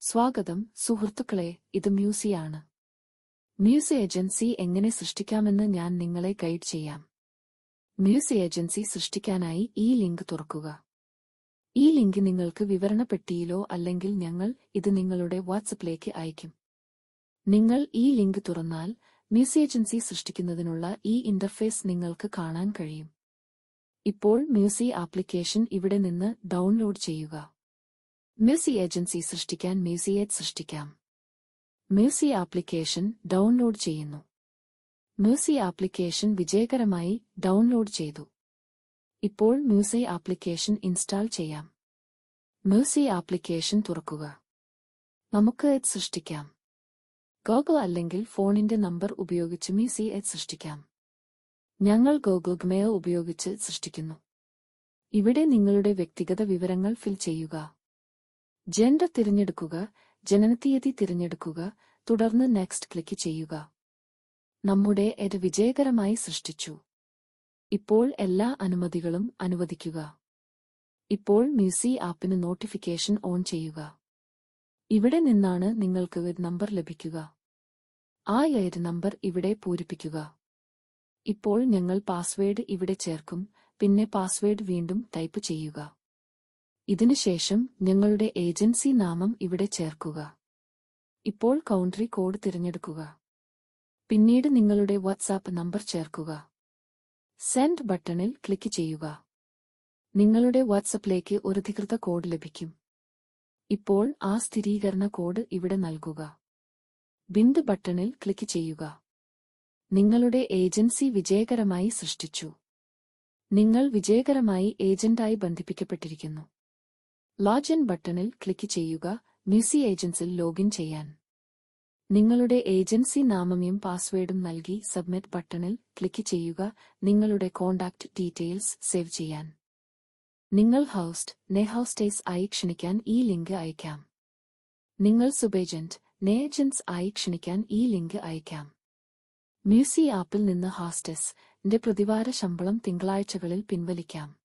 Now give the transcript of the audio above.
സ്വാഗതം സുഹൃത്തുക്കളെ, ഇത് മ്യൂസിയാണ്. മ്യൂസി ഏജൻസി എങ്ങനെ സൃഷ്ടിക്കാമെന്ന് ഞാൻ നിങ്ങളെ ഗൈഡ് ചെയ്യാം. മ്യൂസി ഏജൻസി സൃഷ്ടിക്കാനായി ഈ ലിങ്ക് തുറക്കുക. ഈ ലിങ്ക് നിങ്ങൾക്ക് വിവരണപ്പെട്ടിയിലോ അല്ലെങ്കിൽ ഞങ്ങൾ ഇത് നിങ്ങളുടെ വാട്സപ്പിലേക്ക് അയക്കും. നിങ്ങൾ ഈ ലിങ്ക് തുറന്നാൽ മ്യൂസി ഏജൻസി സൃഷ്ടിക്കുന്നതിനുള്ള ഈ ഇന്റർഫേസ് നിങ്ങൾക്ക് കാണാൻ കഴിയും. ഇപ്പോൾ മ്യൂസി ആപ്ലിക്കേഷൻ ഇവിടെ നിന്ന് ഡൗൺലോഡ് ചെയ്യുക. മ്യൂസി ഏജൻസി സൃഷ്ടിക്കാൻ മ്യൂസിയേറ്റ് സൃഷ്ടിക്കാം. മ്യൂസി ആപ്ലിക്കേഷൻ ഡൗൺലോഡ് ചെയ്യുന്നു. മ്യൂസി ആപ്ലിക്കേഷൻ വിജയകരമായി ഡൗൺലോഡ് ചെയ്തു. ഇപ്പോൾ മ്യൂസി ആപ്ലിക്കേഷൻ ഇൻസ്റ്റാൾ ചെയ്യാം. മ്യൂസി ആപ്ലിക്കേഷൻ തുറക്കുക. നമുക്ക് ഇത് സൃഷ്ടിക്കാം. ഗൂഗിൾ അല്ലെങ്കിൽ ഫോണിന്റെ നമ്പർ ഉപയോഗിച്ച് മ്യൂസി ഇത് സൃഷ്ടിക്കാം. ഞങ്ങൾ ഗൂഗിൾ മെയിൽ ഉപയോഗിച്ച് സൃഷ്ടിക്കുന്നു. ഇവിടെ നിങ്ങളുടെ വ്യക്തിഗത വിവരങ്ങൾ ഫിൽ ചെയ്യുക. ജെൻഡർ തിരഞ്ഞെടുക്കുക, ജനനത്തീയതി തിരഞ്ഞെടുക്കുക, തുടർന്ന് നെക്സ്റ്റ് ക്ലിക്ക് ചെയ്യുക. നമ്മുടെ ഇത് വിജയകരമായി സൃഷ്ടിച്ചു. ഇപ്പോൾ എല്ലാ അനുമതികളും അനുവദിക്കുക. ഇപ്പോൾ മ്യൂസി ആപ്പിന് നോട്ടിഫിക്കേഷൻ ഓൺ ചെയ്യുക. ഇവിടെ നിന്നാണ് നിങ്ങൾക്ക് ഒരു നമ്പർ ലഭിക്കുക. ആ ഒരു നമ്പർ ഇവിടെ പൂരിപ്പിക്കുക. ഇപ്പോൾ ഞങ്ങൾ പാസ്വേഡ് ഇവിടെ ചേർക്കും, പിന്നെ പാസ്വേഡ് വീണ്ടും ടൈപ്പ് ചെയ്യുക. ഇതിനുശേഷം ഞങ്ങളുടെ ഏജൻസി നാമം ഇവിടെ ചേർക്കുക. ഇപ്പോൾ കൗൺട്രി കോഡ് തിരഞ്ഞെടുക്കുക. പിന്നീട് നിങ്ങളുടെ വാട്സാപ്പ് നമ്പർ ചേർക്കുക. സെൻഡ് ബട്ടണിൽ ക്ലിക്ക് ചെയ്യുക. നിങ്ങളുടെ വാട്സപ്പിലേക്ക് ഒരു അധികൃത കോഡ് ലഭിക്കും. ഇപ്പോൾ ആ സ്ഥിരീകരണ കോഡ് ഇവിടെ നൽകുക. ബിന്ദ് ബട്ടണിൽ ക്ലിക്ക് ചെയ്യുക. നിങ്ങളുടെ ഏജൻസി വിജയകരമായി സൃഷ്ടിച്ചു. നിങ്ങൾ വിജയകരമായി ഏജന്റായി ബന്ധിപ്പിക്കപ്പെട്ടിരിക്കുന്നു. ലോഗിൻ ബട്ടണിൽ ക്ലിക്ക് ചെയ്യുക. മ്യൂസി ഏജൻസിൽ ലോഗിൻ ചെയ്യാൻ നിങ്ങളുടെ ഏജൻസി നാമവും പാസ്വേഡും നൽകി സബ്മിറ്റ് ബട്ടണിൽ ക്ലിക്ക് ചെയ്യുക. നിങ്ങളുടെ കോൺടാക്ട് ഡീറ്റെയിൽസ് സേവ് ചെയ്യാൻ നിങ്ങൾ ഹോസ്റ്റേഴ്സ് ആയി ക്ഷണിക്കാൻ ഈ ലിങ്ക് അയക്കാം. നിങ്ങൾ സബേജന്റ് ഏജന്റ്സ് ആയി ക്ഷണിക്കാൻ ഈ ലിങ്ക് അയക്കാം. മ്യൂസി ആപ്പിൽ നിന്ന് ഹോസ്റ്റസ് ന്റെ പ്രതിവാര ശമ്പളം തിങ്കളാഴ്ചകളിൽ പിൻവലിക്കാം.